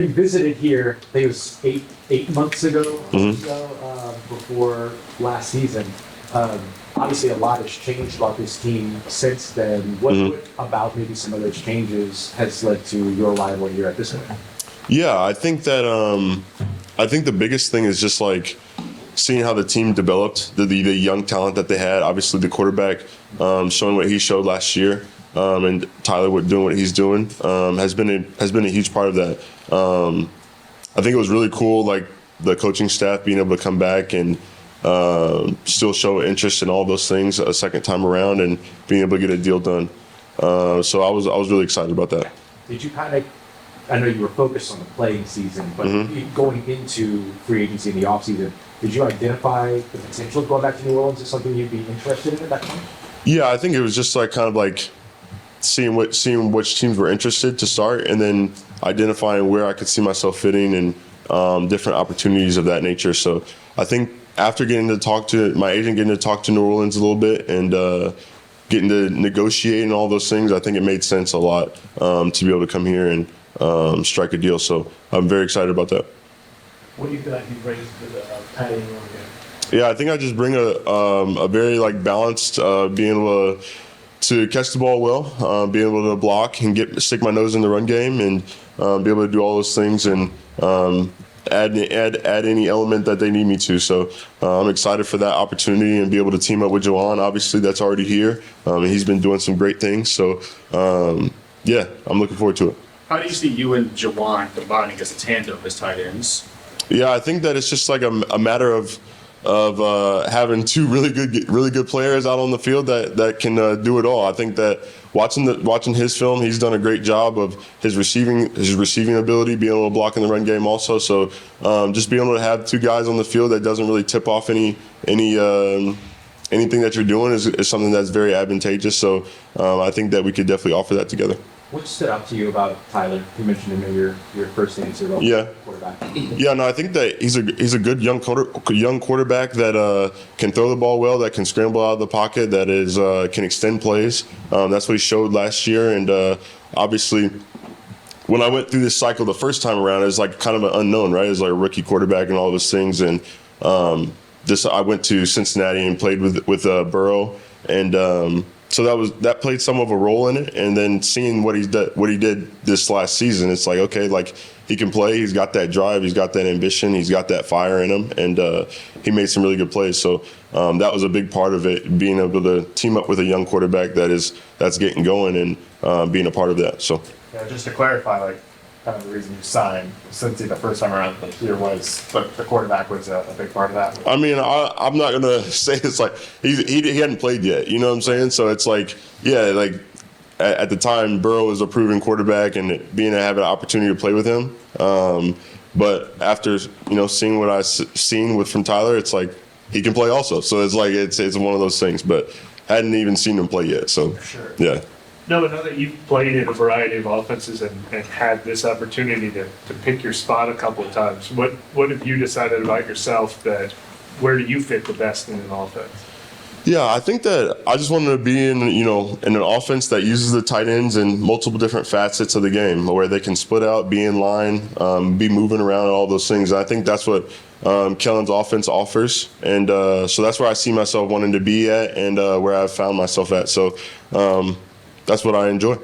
We visited here, I think it was eight months ago, before last season. Obviously, a lot has changed about this team since then. What about maybe some of those changes has led to your arrival here at this point? Yeah, I think that I think the biggest thing is just like seeing how the team developed, the young talent that they had. Obviously, the quarterback showing what he showed last year, and Tyler doing what he's doing has been a huge part of that. I think it was really cool, like the coaching staff being able to come back and still show interest in all those things a second time around and being able to get a deal done. So I was really excited about that. Did you I know you were focused on the playing season, but going into free agency in the offseason, did you identify the potential of going back to New Orleans as something you'd be interested in at that time? Yeah, I think it was just like kind of like seeing which teams were interested to start, and then identifying where I could see myself fitting and different opportunities of that nature. So I think after getting to talk to my agent, getting to talk to New Orleans a little bit, and getting to negotiate and all those things, I think it made sense a lot to be able to come here and strike a deal. So I'm very excited about that. What do you feel like you bring to the tight end room here? Yeah, I think I just bring a very like balanced, being able to catch the ball well, being able to block and stick my nose in the run game, and be able to do all those things and add any element that they need me to. So I'm excited for that opportunity and be able to team up with Juwan. Obviously, that's already here, and he's been doing some great things. So yeah, I'm looking forward to it. How do you see you and Juwan combining as a tandem as tight ends? Yeah, I think that it's just like a matter of having two really good players out on the field that can do it all. I think that watching his film, he's done a great job of his receiving ability, being able to block in the run game also. So just being able to have two guys on the field that doesn't really tip off anything that you're doing is something that's very advantageous. So I think that we could definitely offer that together. What stood out to you about Tyler? You mentioned him in your first answer about quarterback. Yeah, no, I think that he's a good young quarterback that can throw the ball well, that can scramble out of the pocket, that can extend plays. That's what he showed last year, and obviously, when I went through this cycle the first time around, it was like kind of an unknown, right? It was like a rookie quarterback and all those things, and I went to Cincinnati and played with Burrow, and so that played some of a role in it. And then seeing what he did this last season, it's like, okay, like he can play. He's got that drive. He's got that ambition. He's got that fire in him. And he made some really good plays. So that was a big part of it, being able to team up with a young quarterback that's getting going and being a part of that. So yeah, just to clarify, like kind of the reason you signed Cincy the first time around here was the quarterback was a big part of that. I mean, I'm not gonna say it's like he hadn't played yet. You know what I'm saying? So it's like, yeah, like at the time, Burrow was a proven quarterback, and being to have an opportunity to play with him. But after seeing what I've seen from Tyler, it's like he can play also. So it's like it's one of those things. But hadn't even seen him play yet. So sure. Yeah. No, but now that you've played in a variety of offenses and had this opportunity to pick your spot a couple of times, what have you decided about yourself that where do you fit the best in an offense? Yeah, I think that I just wanted to be in an offense that uses the tight ends in multiple different facets of the game, where they can split out, be in line, be moving around, and all those things. And I think that's what Kellen's offense offers, and so that's where I see myself wanting to be at, and where I've found myself at. So that's what I enjoy.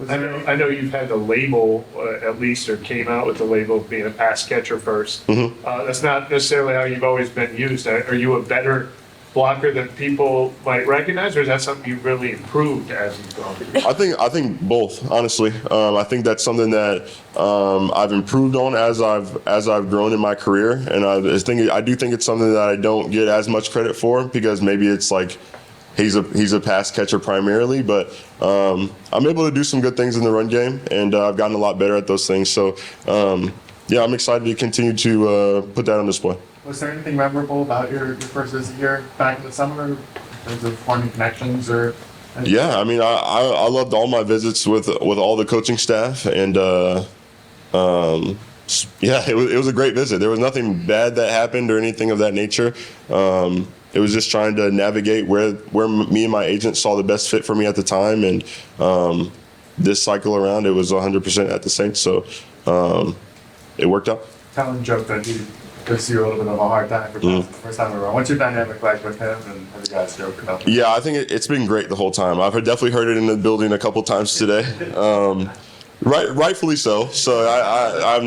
I know you've had the label, at least, or came out with the label of being a pass catcher first. That's not necessarily how you've always been used. Are you a better blocker than people might recognize, or is that something you've really improved as you've gone through? I think both, honestly. I think that's something that I've improved on as I've grown in my career, and I do think it's something that I don't get as much credit for, because maybe it's like he's a pass catcher primarily, but I'm able to do some good things in the run game, and I've gotten a lot better at those things. So yeah, I'm excited to continue to put that on display. Was there anything memorable about your first visit here back in the summer in terms of forming connections or anything? Yeah, I mean, I loved all my visits with all the coaching staff, and yeah, it was a great visit. There was nothing bad that happened or anything of that nature. It was just trying to navigate where me and my agent saw the best fit for me at the time, and this cycle around, it was 100% at the Saints. So it worked out. Talon joked that he gives you a little bit of a hard time for the first time around. What's your dynamic like with him, and have you guys joked about that? Yeah, I think it's been great the whole time. I've definitely heard it in the building a couple times today. Rightfully so. So I have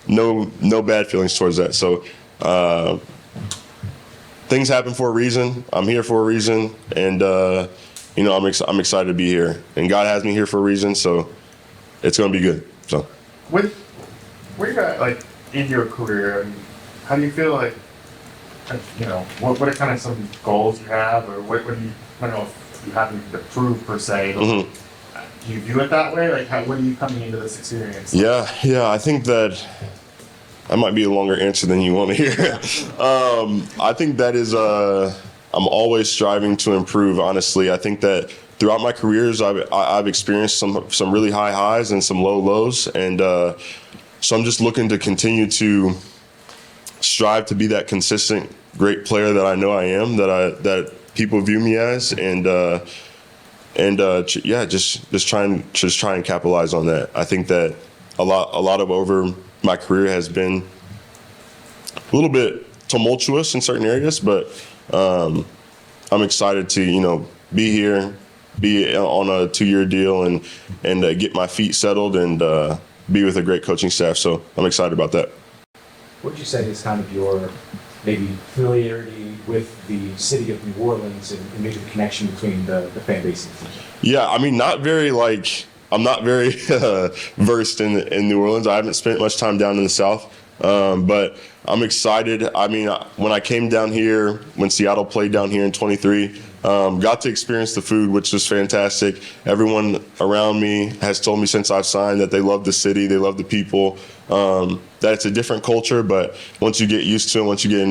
no bad feelings towards that. So things happen for a reason. I'm here for a reason, and I'm excited to be here. And God has me here for a reason, so it's going to be good. So Where you're at, like, in your career, I mean, how do you feel like, what are kind of some goals you have, or what do you, I don't know if you have anything to prove per se, but do you view it that way? Like, what are you coming into this experience? yeah, I think that might be a longer answer than you want to hear. I think that is, I'm always striving to improve, honestly. I think that throughout my careers, I've experienced some really high highs and some low lows, and so I'm just looking to continue to strive to be that consistent, great player that I know I am, that people view me as, just try and capitalize on that. I think that a lot of over my career has been a little bit tumultuous in certain areas, but I'm excited to be here, be on a 2-year deal, and get my feet settled and be with a great coaching staff. So I'm excited about that. What would you say is kind of your maybe familiarity with the city of New Orleans and maybe the connection between the fan bases? Yeah, I mean, I'm not very versed in New Orleans. I haven't spent much time down in the South, but I'm excited. I mean, when I came down here, when Seattle played down here in 23, got to experience the food, which was fantastic. Everyone around me has told me since I've signed that they love the city, they love the people, that it's a different culture, but once you get used to it, once you get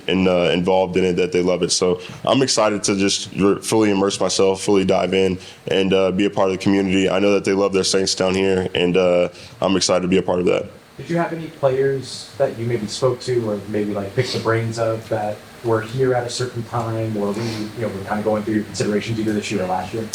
involved in it, that they love it. So I'm excited to just fully immerse myself, fully dive in, and be a part of the community. I know that they love their Saints down here, and I'm excited to be a part of that. Did you have any players that you maybe spoke to or maybe like picked the brains of that were here at a certain time, or when you were kind of going through your considerations either this year or last year?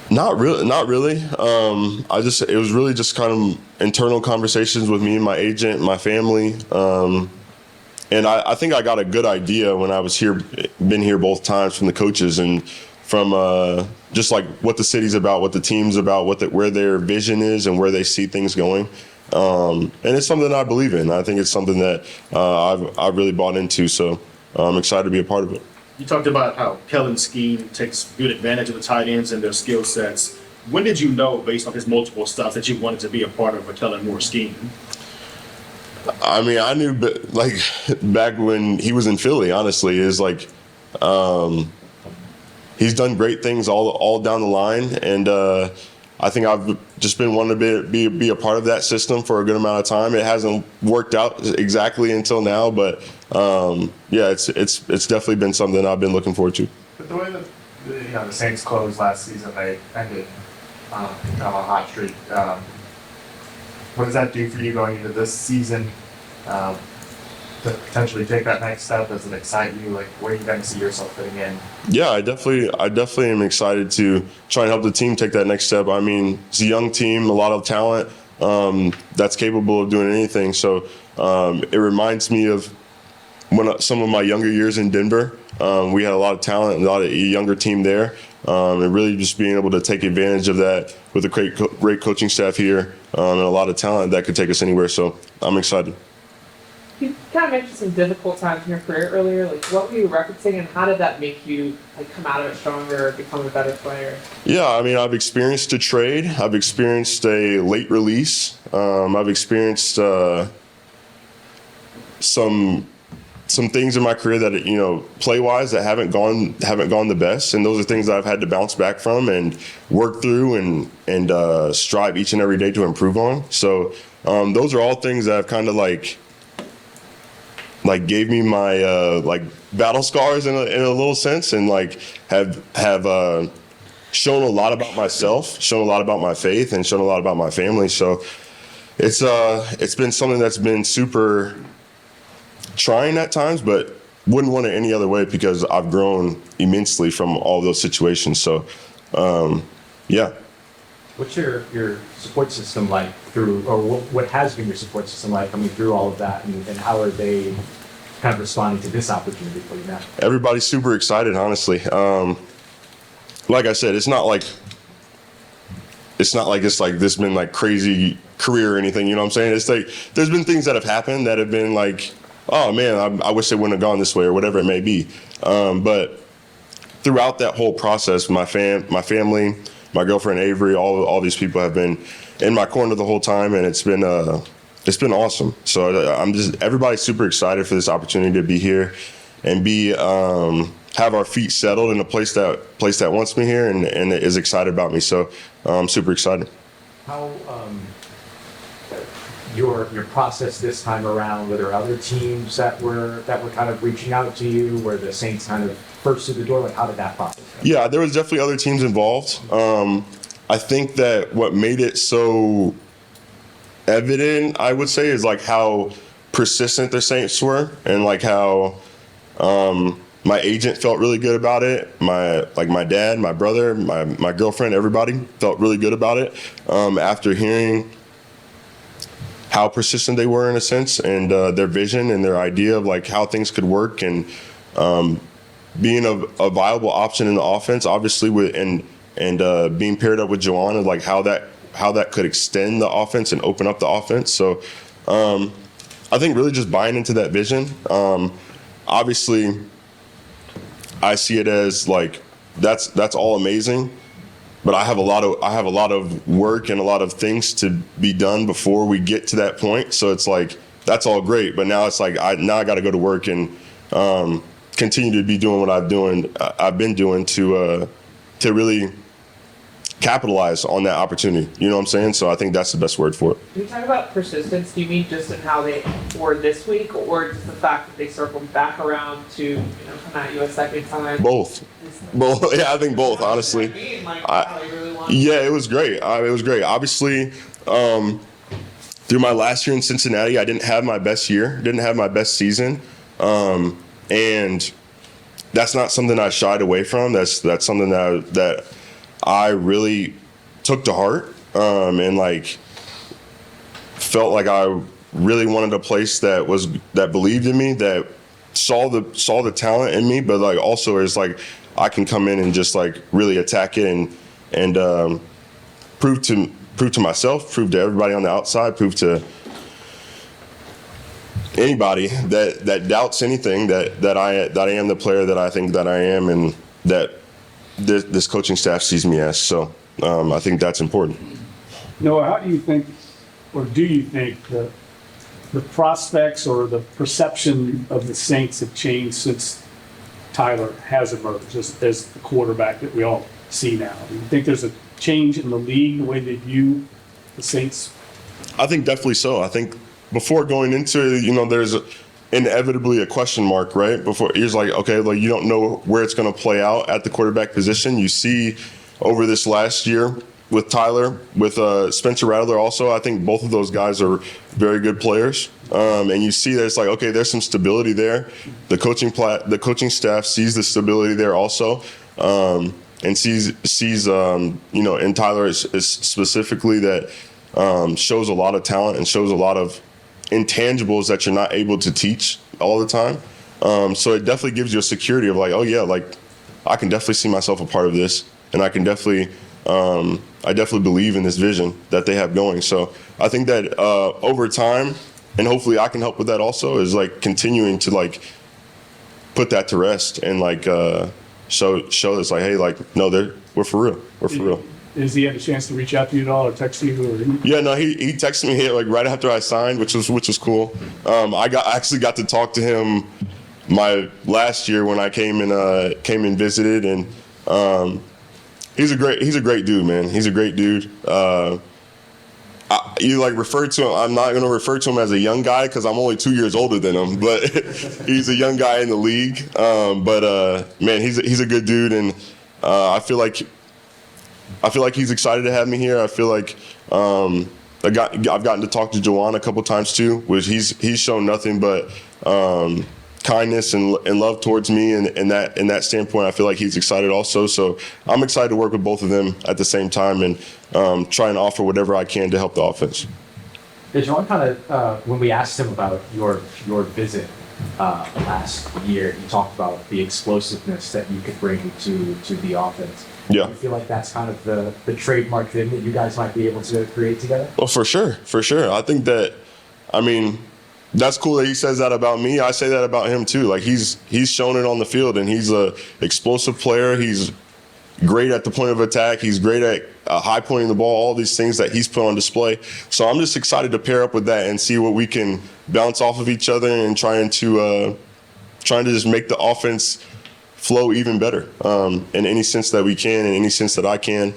Not really. It was really just kind of internal conversations with me and my agent, my family. And I think I got a good idea when I was here, been here both times, from the coaches and from just like what the city's about, what the team's about, where their vision is and where they see things going. And it's something that I believe in. I think it's something that I've really bought into. So I'm excited to be a part of it. You talked about how Kellen's scheme takes good advantage of the tight ends and their skill sets. When did you know, based on his multiple stops, that you wanted to be a part of a Kellen Moore scheme? I mean, I knew, like, back when he was in Philly, honestly, is like, he's done great things all down the line. And I think I've just been wanting to be a part of that system for a good amount of time. It hasn't worked out exactly until now, but it's definitely been something I've been looking forward to. But the way that the Saints closed last season, they ended kind of on a hot streak. What does that do for you going into this season to potentially take that next step? Does it excite you? Like, where do you guys see yourself fitting in? Yeah, I definitely am excited to try and help the team take that next step. I mean, it's a young team, a lot of talent that's capable of doing anything. So it reminds me of when some of my younger years in Denver. We had a lot of talent, a lot of younger team there, and really just being able to take advantage of that with a great coaching staff here and a lot of talent that could take us anywhere. So I'm excited. You kind of mentioned some difficult times in your career earlier. Like, what were you referencing, and how did that make you come out of it stronger, become a better player? Yeah, I mean, I've experienced a trade. I've experienced a late release. I've experienced some things in my career that play-wise that haven't gone the best, and those are things that I've had to bounce back from and work through and strive each and every day to improve on. So those are all things that I've kind of like gave me my battle scars in a little sense, and have shown a lot about myself, shown a lot about my faith, and shown a lot about my family. So it's been something that's been super trying at times, but wouldn't want it any other way because I've grown immensely from all those situations. So yeah. What's your support system like through, or what has been your support system like coming through all of that, and how are they kind of responding to this opportunity for you now? Everybody's super excited, honestly. Like I said, it's not like it's like this been like crazy career or anything. You know what I'm saying? It's like there's been things that have happened that have been like, oh man, I wish it wouldn't have gone this way or whatever it may be. But throughout that whole process, my family, my girlfriend Avery, all these people have been in my corner the whole time, and it's been awesome. So everybody's super excited for this opportunity to be here and have our feet settled in a place that wants me here and is excited about me. So I'm super excited. How your process this time around? Were there other teams that were kind of reaching out to you? Were the Saints kind of first to the door? Like, how did that process go? Yeah, there was definitely other teams involved. I think that what made it so evident, I would say, is like how persistent the Saints were, and like how my agent felt really good about it. My dad, my brother, my girlfriend, everybody felt really good about it after hearing how persistent they were in a sense, and their vision and their idea of like how things could work, and being a viable option in the offense, obviously, and being paired up with Juwan, and like how that could extend the offense and open up the offense. So I think really just buying into that vision. Obviously, I see it as like that's all amazing, but I have a lot of work and a lot of things to be done before we get to that point. So it's like that's all great, but now it's like I got to go to work and continue to be doing what I've been doing to really capitalize on that opportunity. You know what I'm saying? So I think that's the best word for it. Can you talk about persistence? Do you mean just in how they were this week, or just the fact that they circled back around to come at you a second time? Both. Yeah, I think both. Honestly. Yeah, it was great. It was great. Obviously, through my last year in Cincinnati, I didn't have my best year, didn't have my best season, and that's not something I shied away from. That's something that I really took to heart, and like felt like I really wanted a place that believed in me, that saw the talent in me, but like also is like I can come in and just like really attack it and prove to myself, prove to everybody on the outside, prove to anybody that doubts anything that I am the player that I think that I am, and that this coaching staff sees me as. So I think that's important. Noah, how do you think, or do you think the prospects or the perception of the Saints have changed since Tyler has emerged as the quarterback that we all see now? Do you think there's a change in the league, the way they view the Saints? I think definitely so. I think before going into it, there's inevitably a question mark, right? Before you're like, okay, like you don't know where it's going to play out at the quarterback position. You see over this last year with Tyler, with Spencer Rattler also, I think both of those guys are very good players. And you see that it's like, okay, there's some stability there. The coaching staff sees the stability there also, and sees in Tyler is specifically that shows a lot of talent and shows a lot of intangibles that you're not able to teach all the time. So it definitely gives you a security of like, oh yeah, like I can definitely see myself a part of this, and I can definitely, I definitely believe in this vision that they have going. So I think that over time, and hopefully I can help with that also, is like continuing to like put that to rest and like show this like, hey, like no, we're for real, we're for real. Has he had a chance to reach out to you at all or text you? Yeah, no, he texted me like right after I signed, which was cool. I actually got to talk to him my last year when I came and visited, and he's a great dude, man. He's a great dude. You like refer to him. I'm not going to refer to him as a young guy because I'm only 2 years older than him, but he's a young guy in the league. Man, he's a good dude, and I feel like he's excited to have me here. I feel like I've gotten to talk to Juwan a couple times too, which he's shown nothing but kindness and love towards me, and in that standpoint, I feel like he's excited also. So I'm excited to work with both of them at the same time and try and offer whatever I can to help the offense. Did Juwan kind of, when we asked him about your visit last year, he talked about the explosiveness that you could bring to the offense. Yeah. Do you feel like that's kind of the trademark thing that you guys might be able to create together? Well, for sure. I think that, I mean, that's cool that he says that about me. I say that about him too. Like he's shown it on the field, and he's a explosive player. He's great at the point of attack. He's great at high pointing the ball, all these things that he's put on display. So I'm just excited to pair up with that and see what we can bounce off of each other and trying to just make the offense flow even better in any sense that we can, in any sense that I can,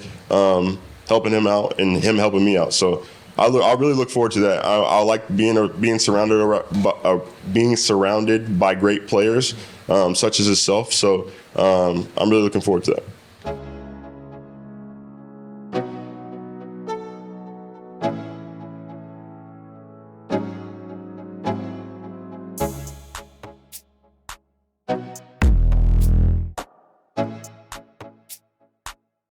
helping him out and him helping me out. So I really look forward to that. I like being surrounded by great players such as himself. So I'm really looking forward to that.